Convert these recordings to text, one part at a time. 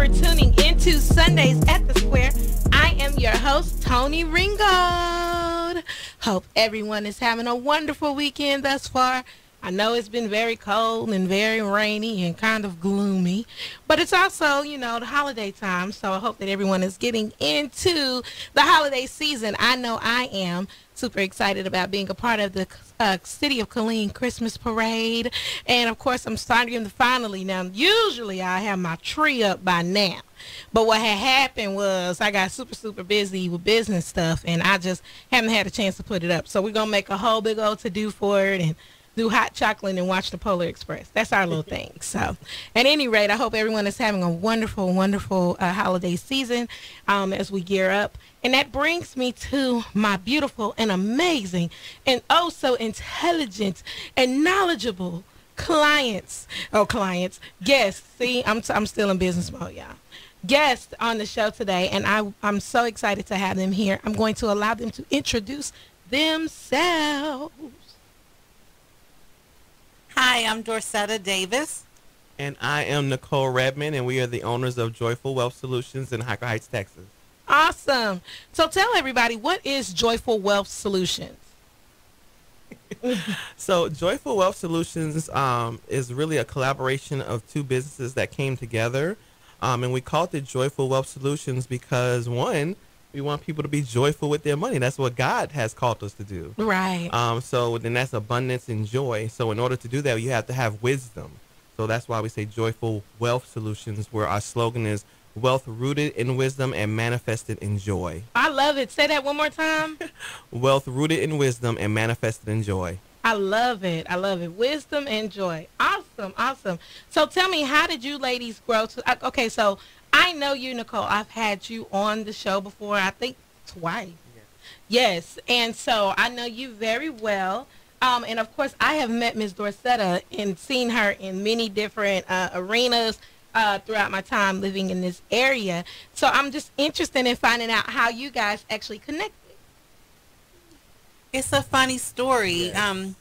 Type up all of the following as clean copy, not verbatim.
for tuning into Sundays at the Square. I am your host, Toni Ringgold. Hope everyone is having a wonderful weekend thus far. I know it's been very cold and very rainy and kind of gloomy, but it's also, you know, the holiday time, so I hope that everyone is getting into the holiday season. I know I am super excited about being a part of the City of Killeen Christmas Parade, and of course I'm starting to finally. Now, usually I have my tree up by now, but what had happened was I got super busy with business stuff, and I just haven't had a chance to put it up. So we're gonna make a whole big old to-do for it and do hot chocolate and watch the Polar Express. That's our little thing. So at any rate, I hope everyone is having a wonderful holiday season as we gear up. And that brings me to my beautiful and amazing and oh so intelligent and knowledgeable guests. See, I'm still in business mode, y'all. Guests on the show today, and I'm so excited to have them here. I'm going to allow them to introduce themselves. Hi, I'm Dorsetta Davis. And I am Nicole Redmond, and we are the owners of Joyful Wealth Solutions in Hyco Heights, Texas. Awesome. So tell everybody, what is Joyful Wealth Solutions? So Joyful Wealth Solutions is really a collaboration of two businesses that came together. And we called it Joyful Wealth Solutions because, one, we want people to be joyful with their money. That's what God has called us to do. Right. So then that's abundance and joy. So in order to do that, you have to have wisdom. So that's why we say Joyful Wealth Solutions, where our slogan is wealth rooted in wisdom and manifested in joy. I love it. Say that one more time. Wealth rooted in wisdom and manifested in joy. I love it. I love it. Wisdom and joy. Awesome. So tell me, how did you ladies grow to, okay, so I know you, Nicole. I've had you on the show before, I think twice. Yes. And so I know you very well. And of course, I have met Ms. Dorsetta and seen her in many different arenas throughout my time living in this area. So I'm just interested in finding out how you guys actually connected. It's a funny story. Yes.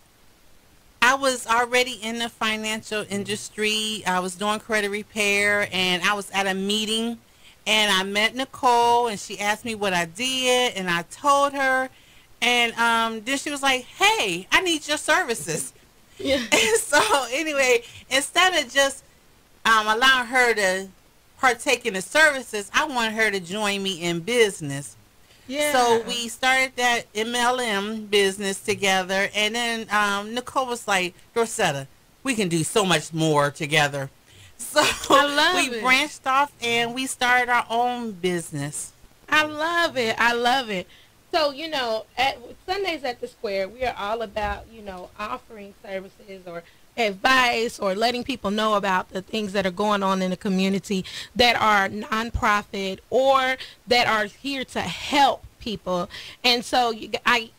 I was already in the financial industry. I was doing credit repair, and I was at a meeting, and I met Nicole, and she asked me what I did, and I told her, and then she was like, hey, I need your services. Yeah. And so anyway, instead of just allowing her to partake in the services, I wanted her to join me in business. Yeah. So we started that MLM business together, and then Nicole was like, Dorsetta, we can do so much more together. So we branched off and we started our own business. I love it. So, you know, at Sundays at the Square, we are all about, you know, offering services or advice or letting people know about the things that are going on in the community that are nonprofit or that are here to help people. And so I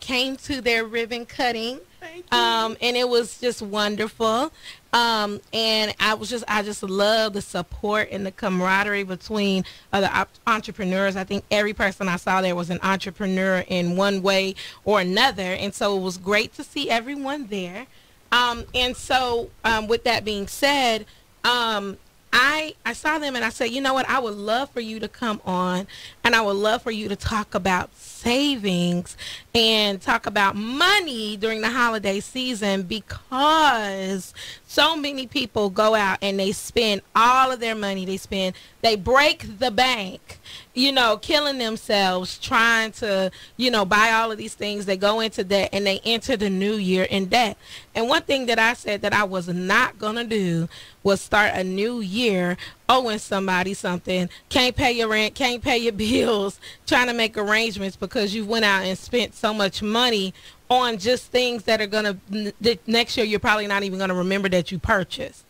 came to their ribbon cutting. Thank you. And it was just wonderful. And I just love the support and the camaraderie between other entrepreneurs. I think every person I saw there was an entrepreneur in one way or another. And so it was great to see everyone there. And so with that being said, I saw them and I said, you know what, I would love for you to come on and I would love for you to talk about savings and talk about money during the holiday season, because so many people go out and they spend all of their money. They break the bank, you know, killing themselves trying to, you know, buy all of these things. They go into debt and they enter the new year in debt. And one thing that I said that I was not going to do was start a new year owing somebody something, can't pay your rent, can't pay your bills, trying to make arrangements because you went out and spent so much money on just things that are going to, next year you're probably not even going to remember that you purchased.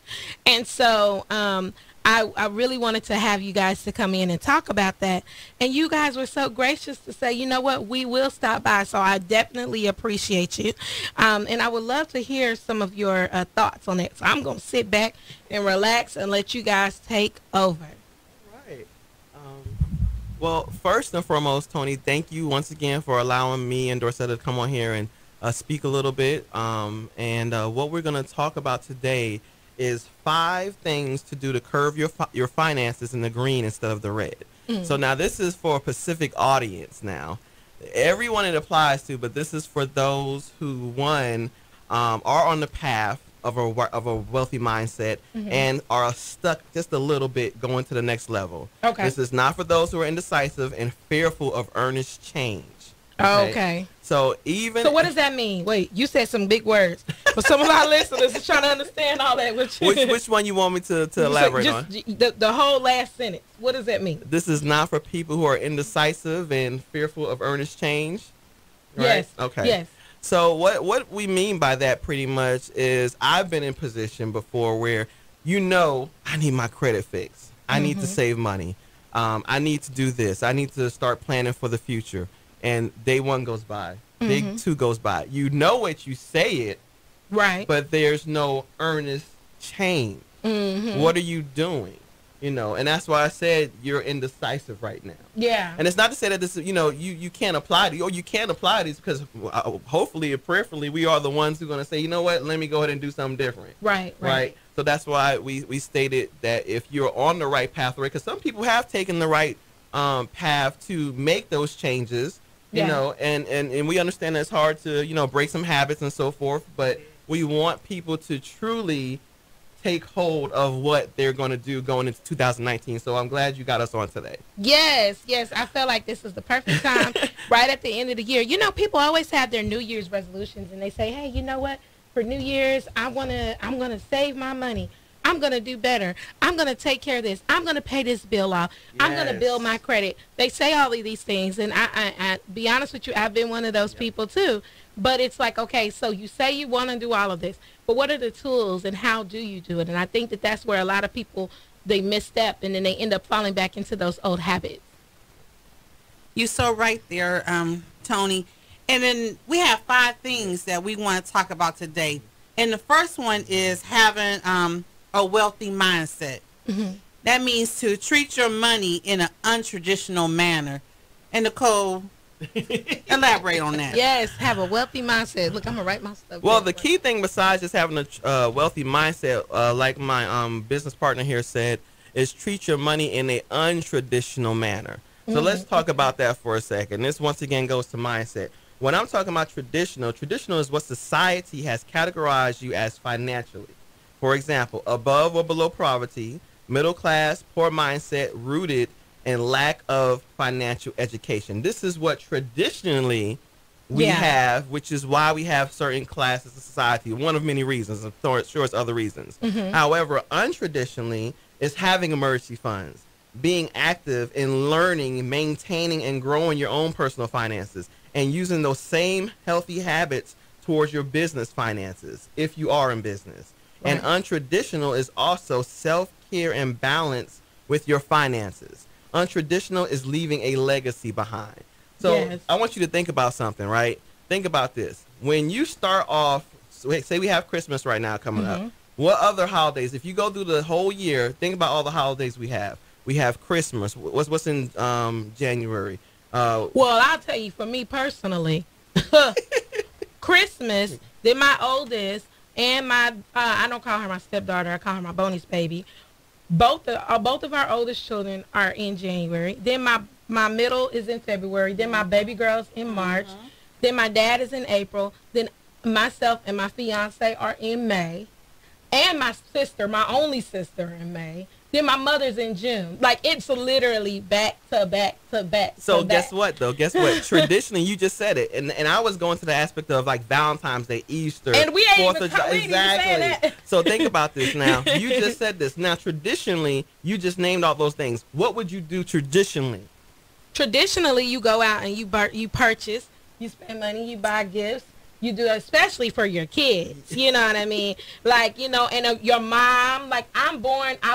And so I really wanted to have you guys to come in and talk about that. And you guys were so gracious to say, you know what, we will stop by. So I definitely appreciate you. And I would love to hear some of your thoughts on it. So I'm going to sit back and relax and let you guys take over. Right. Well, first and foremost, Toni, thank you once again for allowing me and Dorsetta to come on here and speak a little bit. And what we're going to talk about today is 5 things to do to curve your finances in the green instead of the red. So now this is for a specific audience now. Everyone it applies to, but this is for those who, one, are on the path of a wealthy mindset and are stuck just a little bit going to the next level. Okay. This is not for those who are indecisive and fearful of earnest change. Okay. So what does that mean? Wait, you said some big words, but some of our listeners are trying to understand all that. Which one you want me to elaborate on? The whole last sentence. What does that mean? This is not for people who are indecisive and fearful of earnest change. Right? Yes. Okay. Yes. So what we mean by that pretty much is I've been in position before where I need my credit fixed. I need to save money. I need to do this. I need to start planning for the future. And day 1 goes by. Day 2 goes by. You know it, you say it. Right. But there's no earnest change. What are you doing? And that's why I said you're indecisive right now. Yeah. And it's not to say that this, you can't apply these, or you can't apply these because hopefully or prayerfully we are the ones who are going to say, you know what, let me go ahead and do something different. Right. So that's why we stated that if you're on the right pathway, because some people have taken the right path to make those changes, and we understand that it's hard to, break some habits and so forth, but we want people to truly take hold of what they're going to do going into 2019. So I'm glad you got us on today. Yes. I feel like this is the perfect time right at the end of the year. People always have their New Year's resolutions and they say, hey, you know what? For New Year's, I'm going to save my money. I'm going to do better. I'm going to take care of this. I'm going to pay this bill off. Yes. I'm going to build my credit. They say all of these things. And I be honest with you, I've been one of those people too. But it's like, okay, so you say you want to do all of this, but what are the tools and how do you do it? And I think that's where a lot of people, they misstep and then they end up falling back into those old habits. You're so right there, Toni. And then we have 5 things that we want to talk about today. And the first one is having a wealthy mindset. That means to treat your money in an untraditional manner. And Nicole, elaborate on that. Yes, have a wealthy mindset. Look, I'm going to write my stuff. Well, the key thing besides just having a wealthy mindset, like my business partner here said, is treat your money in an untraditional manner. So let's talk about that for a second. This once again goes to mindset. When I'm talking about traditional is what society has categorized you as financially. For example, above or below poverty, middle class, poor mindset, rooted in lack of financial education. This is what traditionally we have, which is why we have certain classes of society. One of many reasons. I'm sure it's other reasons. However, untraditionally is having emergency funds, being active in learning, maintaining, and growing your own personal finances, and using those same healthy habits towards your business finances if you are in business. Right. And untraditional is also self-care and balance with your finances. Untraditional is leaving a legacy behind. So I want you to think about something, right? Think about this. When you start off, say we have Christmas right now coming up. What other holidays? If you go through the whole year, think about all the holidays we have. We have Christmas. What's in January? Well, I'll tell you, for me personally, Christmas, then my oldest and my, I don't call her my stepdaughter, I call her my bonus baby. Both of our oldest children are in January. Then my middle is in February. Then my baby girl's in March. Then my dad is in April. Then myself and my fiance are in May. And my sister, my only sister, in May. Then my mother's in June. Like, it's literally back to back to back. So guess what, though? Guess what? Traditionally, you just said it. And I was going to the aspect of, like, Valentine's Day, Easter, and we ain't 4th even of July. Exactly. So think about this now. You just said this. Now, traditionally, you just named all those things. What would you do traditionally? Traditionally, you go out and you purchase, you spend money, you buy gifts. You do, especially for your kids, you know what I mean? Like, you know, and your mom, like I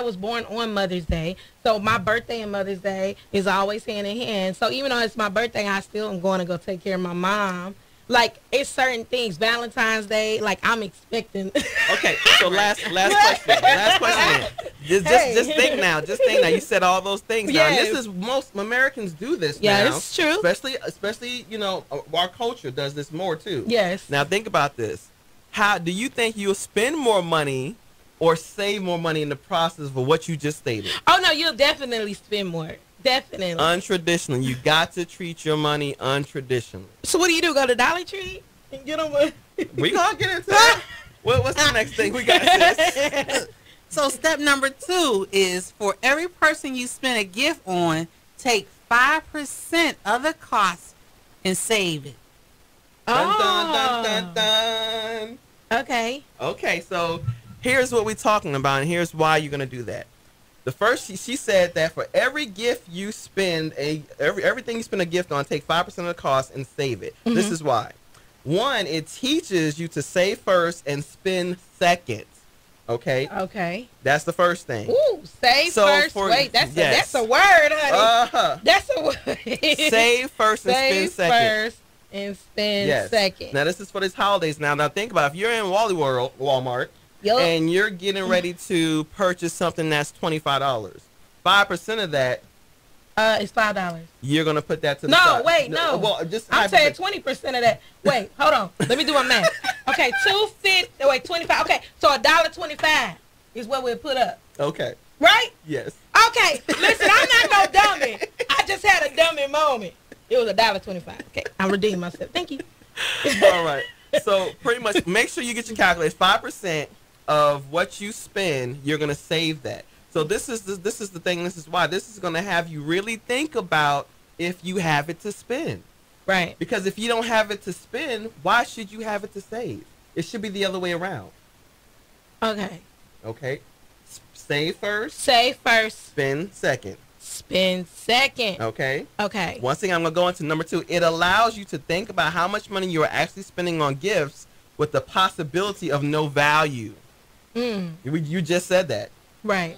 was born on Mother's Day. So my birthday and Mother's Day is always hand in hand. So even though it's my birthday, I still am going to go take care of my mom. Like, it's certain things. Valentine's Day, like, I'm expecting. Okay, so last question. Last question. Just think now. Just think now. You said all those things. Now, Yes. this is, most Americans do this now. Yeah, it's true. Especially, you know, our culture does this more too. Yes. Now, think about this. How do you think you'll spend more money or save more money in the process for what you just stated? Oh no, you'll definitely spend more. Definitely. Untraditional. You got to treat your money untraditionally. So what do you do? Go to Dollar Tree and get them a... We gonna get into that. What's the next thing we got, sis? So step number 2 is for every person you spend a gift on, take 5% of the cost and save it. Dun, dun, dun, dun, dun. Okay. Okay, so here's what we're talking about, and here's why you're gonna do that. The first, she said that for every gift you spend, everything you spend a gift on, take 5% of the cost and save it. Mm-hmm. This is why. 1, it teaches you to save first and spend second. Okay. Okay. That's the first thing. Ooh, save first. Wait, that's a word, honey. That's a word. Save first and spend second. Save first and spend second. Now this is for these holidays. Now think about it. If you're in Walmart, and you're getting ready to purchase something that's $25, 5% of that. It's $5. You're gonna put that to the side. No. Well, I'm saying 20% of that. Wait, hold on. Let me do my math. Okay, 250. Wait, 25. Okay, so $1.25 is what we'll put up. Okay. Right? Yes. Okay. Listen, I'm not no dummy. I just had a dummy moment. It was $1.25. Okay, I'm redeeming myself. Thank you. All right. So pretty much, make sure you get your calculator. 5% of what you spend, you're gonna save that. So this is the thing. This is why this is going to have you really think about if you have it to spend. Right. Because if you don't have it to spend, why should you have it to save? It should be the other way around. Okay. Okay. Save first. Save first. Spend second. Spend second. Okay. Okay. Once again, I'm going to go into number 2. It allows you to think about how much money you are actually spending on gifts with the possibility of no value. You just said that. Right.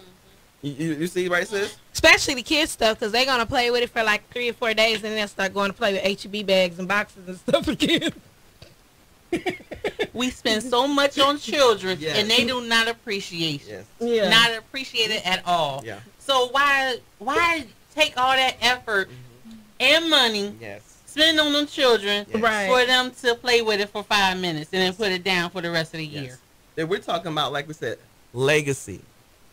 You see, right, sis? Especially the kids stuff, because they're going to play with it for like 3 or 4 days, and then they'll start going to play with H-E-B bags and boxes and stuff again. We spend so much on children, Yes. and they do not appreciate it. Yes. Yeah. Not appreciate it at all. Yeah. So why take all that effort and money, Yes. spend on them children, Yes. Right. for them to play with it for 5 minutes and then put it down for the rest of the year? Then we're talking about, like we said, legacy.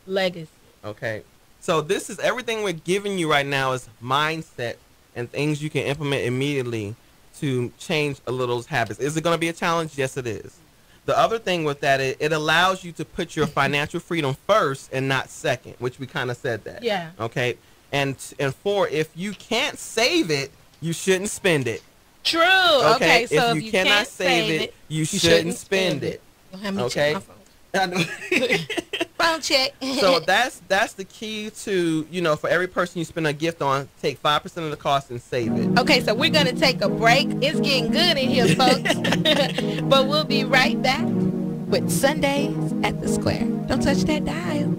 Legacy. Okay. So this is everything we're giving you right now is mindset and things you can implement immediately to change a little those habits. Is it going to be a challenge? Yes, it is. The other thing with that, it allows you to put your financial freedom first and not second, which we kind of said that. Yeah. Okay. And 4, if you can't save it, you shouldn't spend it. True. Okay. So if you cannot can't save it, you shouldn't spend it. Don't have me Okay. check my phone. I know. Phone check. So that's the key to, for every person you spend a gift on, take 5% of the cost and save it. Okay, so we're going to take a break. It's getting good in here, folks. But we'll be right back with Sundays at the Square. Don't touch that dial.